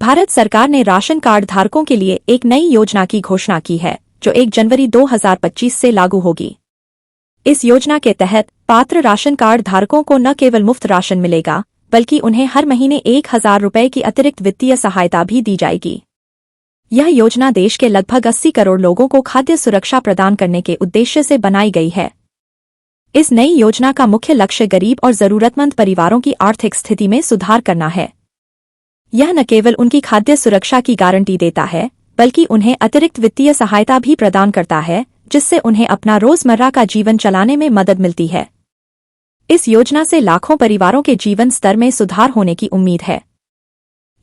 भारत सरकार ने ration card धारकों के लिए एक नई योजना की घोषणा की है, जो 1 जनवरी 2025 से लागू होगी। इस योजना के तहत पात्र राशन कार्ड धारकों को न केवल मुफ्त राशन मिलेगा, बल्कि उन्हें हर महीने 1,000 रुपये की अतिरिक्त वित्तीय सहायता भी दी जाएगी। यह योजना देश के लगभग 80 करोड़ लोगों को खाद्य सुरक्षा प्रदान करने के उद्देश्य से बनाई गई है। इस नई योजना का मुख्य लक्ष्य गरीब और जरूरतमंद परिवारों की आर्थिक स्थिति में सुधार करना है। यह न केवल उनकी खाद्य सुरक्षा की गारंटी देता है, बल्कि उन्हें अतिरिक्त वित्तीय सहायता भी प्रदान करता है, जिससे उन्हें अपना रोजमर्रा का जीवन चलाने में मदद मिलती है। इस योजना से लाखों परिवारों के जीवन स्तर में सुधार होने की उम्मीद है।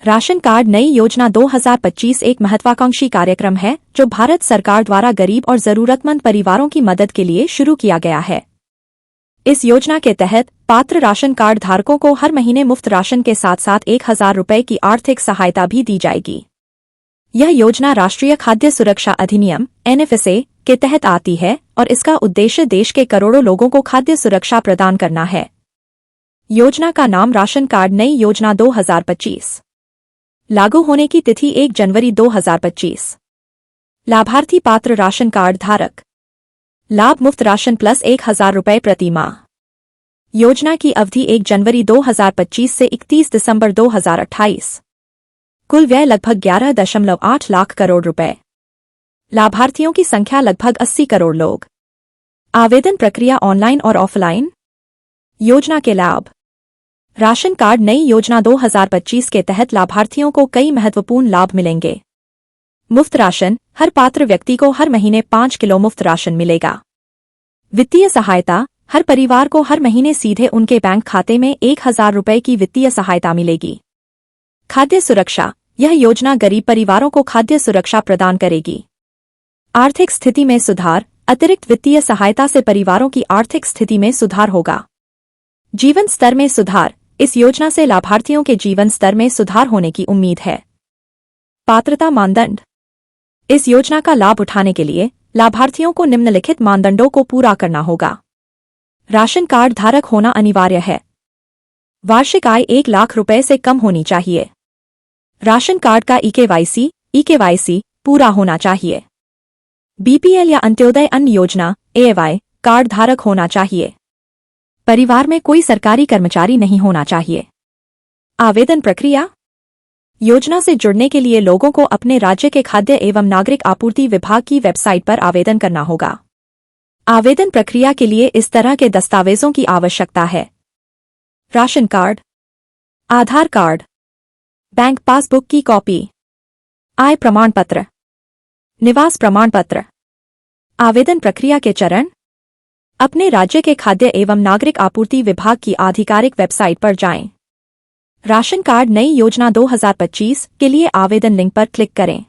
राशन कार्ड नई योजना 2025 एक महत्वाकांक्षी कार्यक्रम है, जो भारत सरकार द्वारा गरीब और जरूरतमंद परिवारों की मदद के लिए शुरू किया गया है। इस योजना के तहत पात्र राशन कार्ड धारकों को हर महीने मुफ्त राशन के साथ साथ 1,000 रुपये की आर्थिक सहायता भी दी जाएगी। यह योजना राष्ट्रीय खाद्य सुरक्षा अधिनियम (NFSA) के तहत आती है और इसका उद्देश्य देश के करोड़ों लोगों को खाद्य सुरक्षा प्रदान करना है। योजना का नाम राशन कार्ड नई योजना 2025। लागू होने की तिथि 1 जनवरी 2025। लाभार्थी पात्र राशन कार्ड धारक। लाभ मुफ्त राशन प्लस 1,000 रुपये प्रति माह। योजना की अवधि 1 जनवरी 2025 से 31 दिसंबर 2028। कुल व्यय लगभग 11.8 लाख करोड़ रुपए। लाभार्थियों की संख्या लगभग 80 करोड़ लोग। आवेदन प्रक्रिया ऑनलाइन और ऑफलाइन। योजना के लाभ। राशन कार्ड नई योजना 2025 के तहत लाभार्थियों को कई महत्वपूर्ण लाभ मिलेंगे। मुफ्त राशन। हर पात्र व्यक्ति को हर महीने 5 किलो मुफ्त राशन मिलेगा। वित्तीय सहायता। हर परिवार को हर महीने सीधे उनके बैंक खाते में 1,000 रुपये की वित्तीय सहायता मिलेगी। खाद्य सुरक्षा। यह योजना गरीब परिवारों को खाद्य सुरक्षा प्रदान करेगी। आर्थिक स्थिति में सुधार। अतिरिक्त वित्तीय सहायता से परिवारों की आर्थिक स्थिति में सुधार होगा। जीवन स्तर में सुधार। इस योजना से लाभार्थियों के जीवन स्तर में सुधार होने की उम्मीद है। पात्रता मानदंड। इस योजना का लाभ उठाने के लिए लाभार्थियों को निम्नलिखित मानदंडों को पूरा करना होगा। राशन कार्ड धारक होना अनिवार्य है। वार्षिक आय 1 लाख रुपए से कम होनी चाहिए। राशन कार्ड का EKYC पूरा होना चाहिए। BPL या अंत्योदय अन्न योजना AY कार्ड धारक होना चाहिए। परिवार में कोई सरकारी कर्मचारी नहीं होना चाहिए। आवेदन प्रक्रिया। योजना से जुड़ने के लिए लोगों को अपने राज्य के खाद्य एवं नागरिक आपूर्ति विभाग की वेबसाइट पर आवेदन करना होगा। आवेदन प्रक्रिया के लिए इस तरह के दस्तावेजों की आवश्यकता है। राशन कार्ड, आधार कार्ड, बैंक पासबुक की कॉपी, आय प्रमाण पत्र, निवास प्रमाण पत्र। आवेदन प्रक्रिया के चरण। अपने राज्य के खाद्य एवं नागरिक आपूर्ति विभाग की आधिकारिक वेबसाइट पर जाएं। राशन कार्ड नई योजना 2025 के लिए आवेदन लिंक पर क्लिक करें।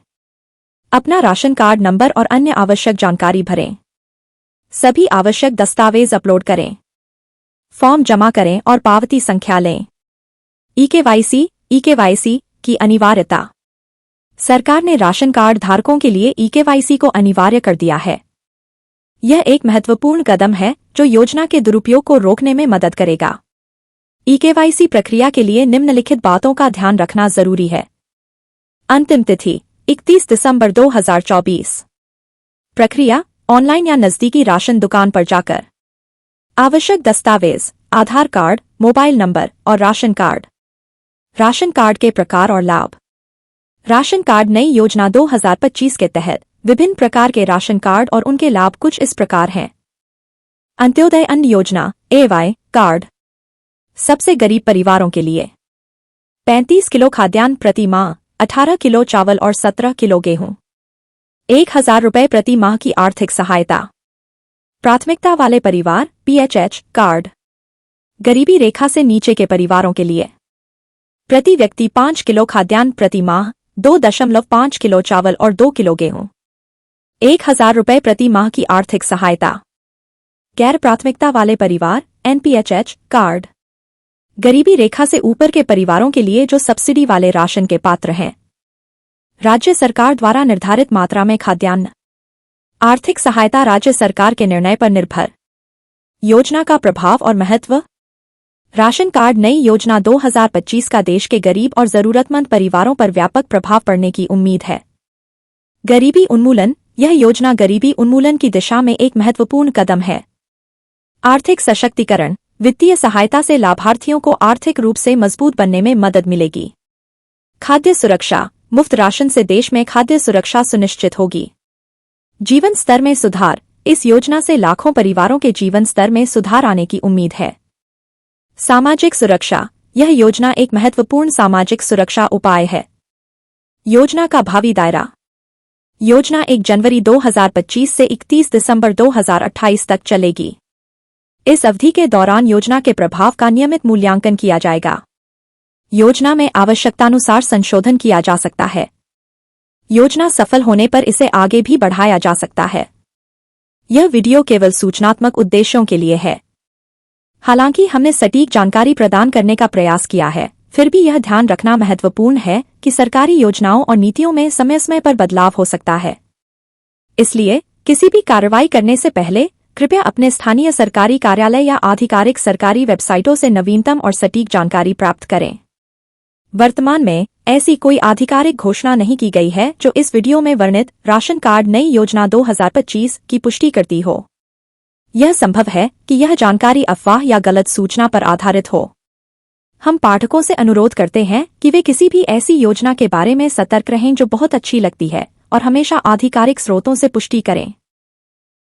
अपना राशन कार्ड नंबर और अन्य आवश्यक जानकारी भरें। सभी आवश्यक दस्तावेज अपलोड करें। फॉर्म जमा करें और पावती संख्या लें। EKYC की अनिवार्यता। सरकार ने राशन कार्ड धारकों के लिए EKYC को अनिवार्य कर दिया है। यह एक महत्वपूर्ण कदम है जो योजना के दुरुपयोग को रोकने में मदद करेगा। EKYC प्रक्रिया के लिए निम्नलिखित बातों का ध्यान रखना जरूरी है। अंतिम तिथि 31 दिसंबर 2024। प्रक्रिया ऑनलाइन या नजदीकी राशन दुकान पर जाकर। आवश्यक दस्तावेज आधार कार्ड, मोबाइल नंबर और राशन कार्ड। राशन कार्ड के प्रकार और लाभ। राशन कार्ड नई योजना 2025 के तहत विभिन्न प्रकार के राशन कार्ड और उनके लाभ कुछ इस प्रकार हैं। अंत्योदय अन्न योजना AY कार्ड सबसे गरीब परिवारों के लिए 35 किलो खाद्यान्न प्रति माह, 18 किलो चावल और 17 किलो गेहूं। 1,000 रुपये प्रति माह की आर्थिक सहायता। प्राथमिकता वाले परिवार PHH कार्ड गरीबी रेखा से नीचे के परिवारों के लिए प्रति व्यक्ति 5 किलो खाद्यान्न प्रति माह, 2.5 किलो चावल और 2 किलो गेहूं। 1,000 रुपये प्रति माह की आर्थिक सहायता। गैर प्राथमिकता वाले परिवार NPHH कार्ड गरीबी रेखा से ऊपर के परिवारों के लिए जो सब्सिडी वाले राशन के पात्र हैं। राज्य सरकार द्वारा निर्धारित मात्रा में खाद्यान्न। आर्थिक सहायता राज्य सरकार के निर्णय पर निर्भर। योजना का प्रभाव और महत्व। राशन कार्ड नई योजना 2025 का देश के गरीब और जरूरतमंद परिवारों पर व्यापक प्रभाव पड़ने की उम्मीद है। गरीबी उन्मूलन। यह योजना गरीबी उन्मूलन की दिशा में एक महत्वपूर्ण कदम है। आर्थिक सशक्तिकरण। वित्तीय सहायता से लाभार्थियों को आर्थिक रूप से मजबूत बनने में मदद मिलेगी। खाद्य सुरक्षा। मुफ्त राशन से देश में खाद्य सुरक्षा सुनिश्चित होगी। जीवन स्तर में सुधार। इस योजना से लाखों परिवारों के जीवन स्तर में सुधार आने की उम्मीद है। सामाजिक सुरक्षा। यह योजना एक महत्वपूर्ण सामाजिक सुरक्षा उपाय है। योजना का भावी दायरा। योजना 1 जनवरी 2025 से 31 दिसंबर 2028 तक चलेगी। इस अवधि के दौरान योजना के प्रभाव का नियमित मूल्यांकन किया जाएगा। योजना में आवश्यकतानुसार संशोधन किया जा सकता है। योजना सफल होने पर इसे आगे भी बढ़ाया जा सकता है। यह वीडियो केवल सूचनात्मक उद्देश्यों के लिए है। हालांकि हमने सटीक जानकारी प्रदान करने का प्रयास किया है, फिर भी यह ध्यान रखना महत्वपूर्ण है कि सरकारी योजनाओं और नीतियों में समय समय पर बदलाव हो सकता है। इसलिए किसी भी कार्रवाई करने से पहले कृपया अपने स्थानीय सरकारी कार्यालय या आधिकारिक सरकारी वेबसाइटों से नवीनतम और सटीक जानकारी प्राप्त करें। वर्तमान में ऐसी कोई आधिकारिक घोषणा नहीं की गई है जो इस वीडियो में वर्णित राशन कार्ड नई योजना 2025 की पुष्टि करती हो। यह संभव है कि यह जानकारी अफवाह या गलत सूचना पर आधारित हो। हम पाठकों से अनुरोध करते हैं कि वे किसी भी ऐसी योजना के बारे में सतर्क रहें जो बहुत अच्छी लगती है और हमेशा आधिकारिक स्रोतों से पुष्टि करें।